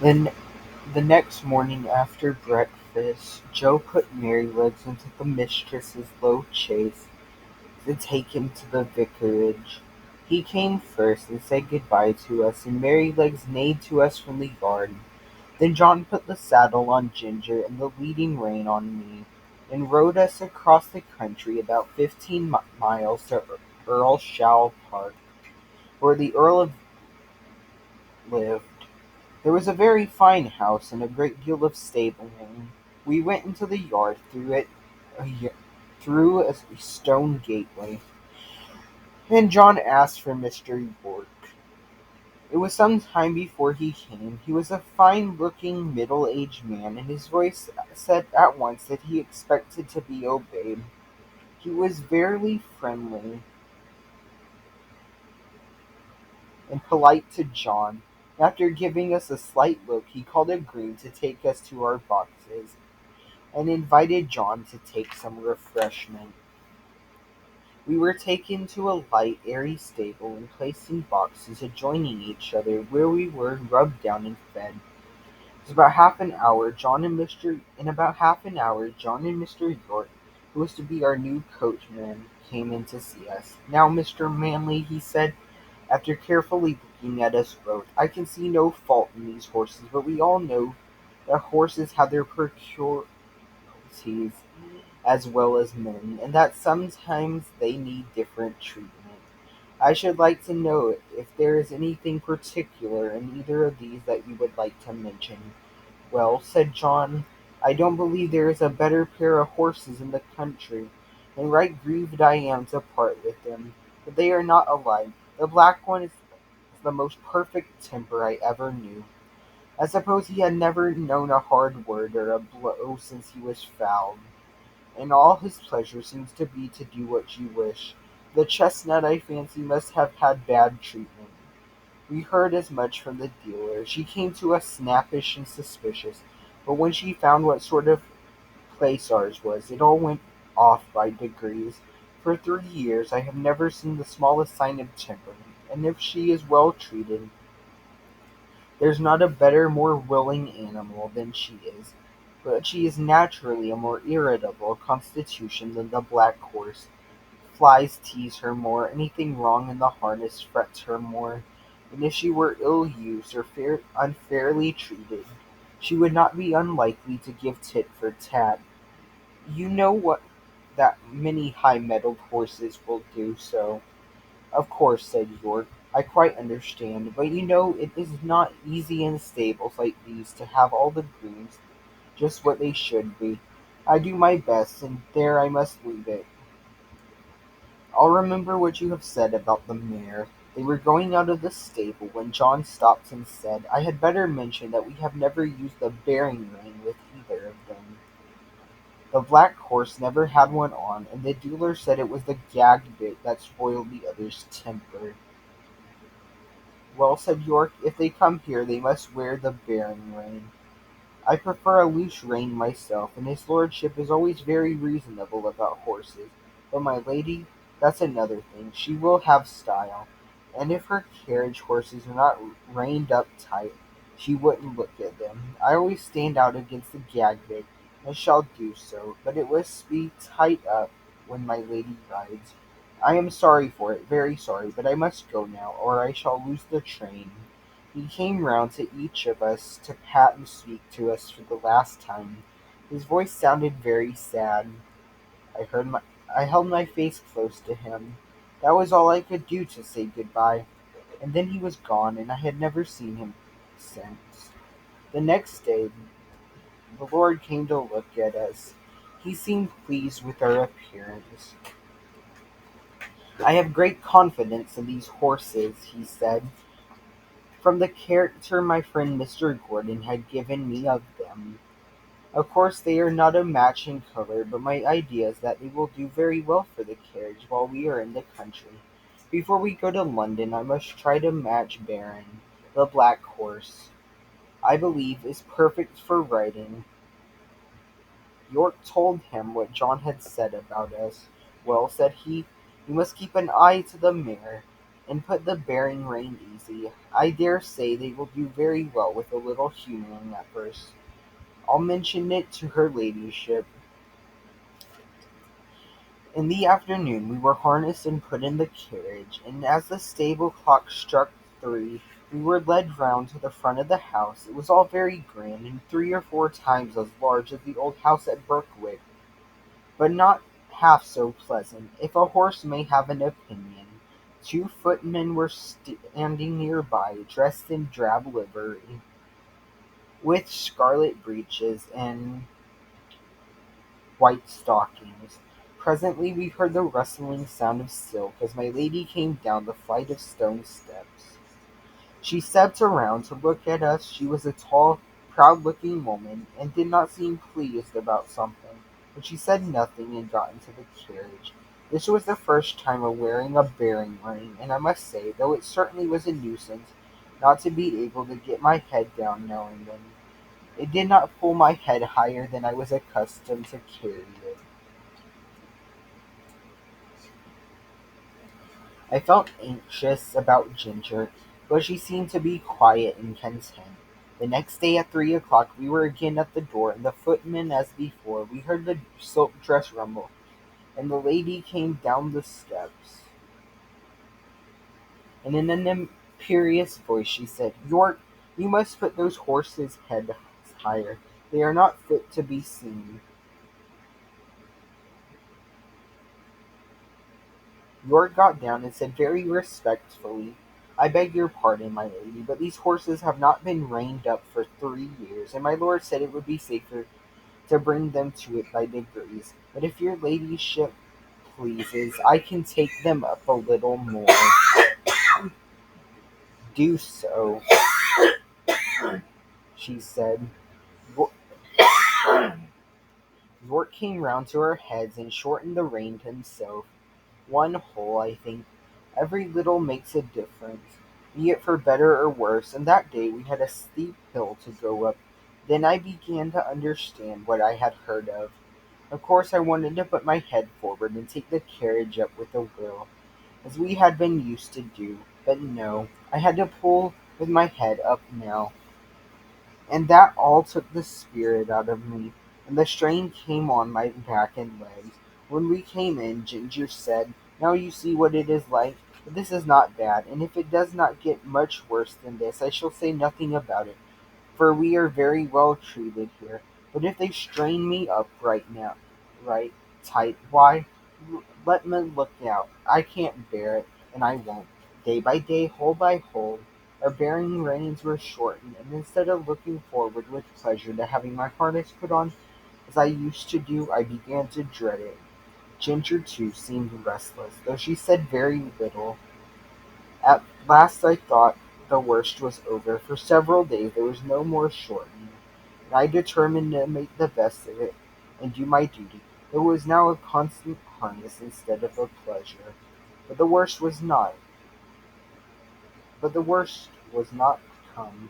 Then the next morning after breakfast, Joe put Merrylegs into the mistress's low chaise to take him to the vicarage. He came first and said good-bye to us, and Merrylegs neighed to us from the yard. Then John put the saddle on Ginger and the leading rein on me, and rode us across the country about 15 miles to Earlshall Park, where the Earl lived. There was a very fine house and a great deal of stabling. We went into the yard through a stone gateway, and John asked for Mr. York. It was some time before he came. He was a fine-looking, middle-aged man, and his voice said at once that he expected to be obeyed. He was very friendly and polite to John. After giving us a slight look, he called a groom to take us to our boxes, and invited John to take some refreshment. We were taken to a light, airy stable, and placed in boxes adjoining each other, where we were rubbed down and fed. In about half an hour John and Mr. York, who was to be our new coachman, came in to see us. "Now, Mr. Manley," he said, after carefully looking at us both, "I can see no fault in these horses, but we all know that horses have their peculiarities as well as men, and that sometimes they need different treatment. I should like to know if there is anything particular in either of these that you would like to mention." "Well," said John, "I don't believe there is a better pair of horses in the country, and right grieved I am to part with them. But they are not alike. The black one is the most perfect temper I ever knew. I suppose he had never known a hard word or a blow since he was foaled, and all his pleasure seems to be to do what you wish. The chestnut, I fancy, must have had bad treatment. We heard as much from the dealer. She came to us snappish and suspicious, but when she found what sort of place ours was, it all went off by degrees. For 3 years I have never seen the smallest sign of temperament, and if she is well treated, there's not a better, more willing animal than she is. But she is naturally a more irritable constitution than the black horse. Flies tease her more, anything wrong in the harness frets her more, and if she were ill-used or unfairly treated, she would not be unlikely to give tit for tat. You know what that many high-mettled horses will do so." "Of course," said York, "I quite understand, but you know it is not easy in stables like these to have all the grooms just what they should be. I do my best, and there I must leave it. I'll remember what you have said about the mare." They were going out of the stable when John stopped and said, "I had better mention that we have never used the bearing rein with either of them. The black horse never had one on, and the dealer said it was the gag bit that spoiled the other's temper." "Well," said York, "if they come here they must wear the bearing rein. I prefer a loose rein myself, and his lordship is always very reasonable about horses. But my lady, that's another thing. She will have style, and if her carriage horses are not reined up tight, she wouldn't look at them. I always stand out against the gag bit, and shall do so, but it must be tight up when my lady rides. I am sorry for it, very sorry, but I must go now, or I shall lose the train." He came round to each of us to pat and speak to us for the last time. His voice sounded very sad. I heard my I held my face close to him. That was all I could do to say good-bye, and then he was gone, and I had never seen him since. The next day the Lord came to look at us. He seemed pleased with our appearance. "I have great confidence in these horses," he said, "from the character my friend Mr. Gordon had given me of them. Of course they are not a match in colour, but my idea is that they will do very well for the carriage while we are in the country. Before we go to London I must try to match Baron. The black horse, I believe, is perfect for riding." York told him what John had said about us. "Well," said he, "you must keep an eye to the mare, and put the bearing rein easy. I dare say they will do very well with a little humouring at first. I'll mention it to her ladyship. In the afternoon we were harnessed and put in the carriage, and as the stable clock struck 3 we were led round to the front of the house. It was all very grand, and 3 or 4 times as large as the old house at Birkwick, but not half so pleasant, if a horse may have an opinion. 2 footmen were standing near by, dressed in drab livery, with scarlet breeches and white stockings. Presently we heard the rustling sound of silk as my lady came down the flight of stone steps. She stepped around to look at us. She was a tall, proud-looking woman, and did not seem pleased about something, but she said nothing and got into the carriage. This was the first time of wearing a bearing-ring, and I must say, though it certainly was a nuisance not to be able to get my head down now and then, it did not pull my head higher than I was accustomed to carry it. I felt anxious about Ginger, but she seemed to be quiet and content. The next day at 3 o'clock we were again at the door, and the footman as before. We heard the silk dress rumble, and the lady came down the steps, and in an imperious voice she said, "York, you must put those horses' heads higher. They are not fit to be seen." York got down and said very respectfully, "I beg your pardon, my lady, but these horses have not been reined up for 3 years, and my lord said it would be safer to bring them to it by degrees. But if your ladyship pleases, I can take them up a little more." "Do so," she said. York came round to our heads and shortened the rein himself. "One hole, I think. Every little makes a difference, be it for better or worse, and that day we had a steep hill to go up. Then I began to understand what I had heard of. Of course I wanted to put my head forward and take the carriage up with a will, as we had been used to do, but no, I had to pull with my head up now, and that all took the spirit out of me, and the strain came on my back and legs. When we came in, Ginger said, "Now you see what it is like, but this is not bad, and if it does not get much worse than this I shall say nothing about it, for we are very well treated here. But if they strain me up right tight, why, let me look out. I can't bear it, and I won't." Day by day, hole by hole, our bearing reins were shortened, and instead of looking forward with pleasure to having my harness put on, as I used to do, I began to dread it. Ginger, too, seemed restless, though she said very little. At last I thought the worst was over. For several days there was no more shortening, and I determined to make the best of it, and do my duty. It was now a constant harness instead of a pleasure. But the worst was not. But the worst was not come.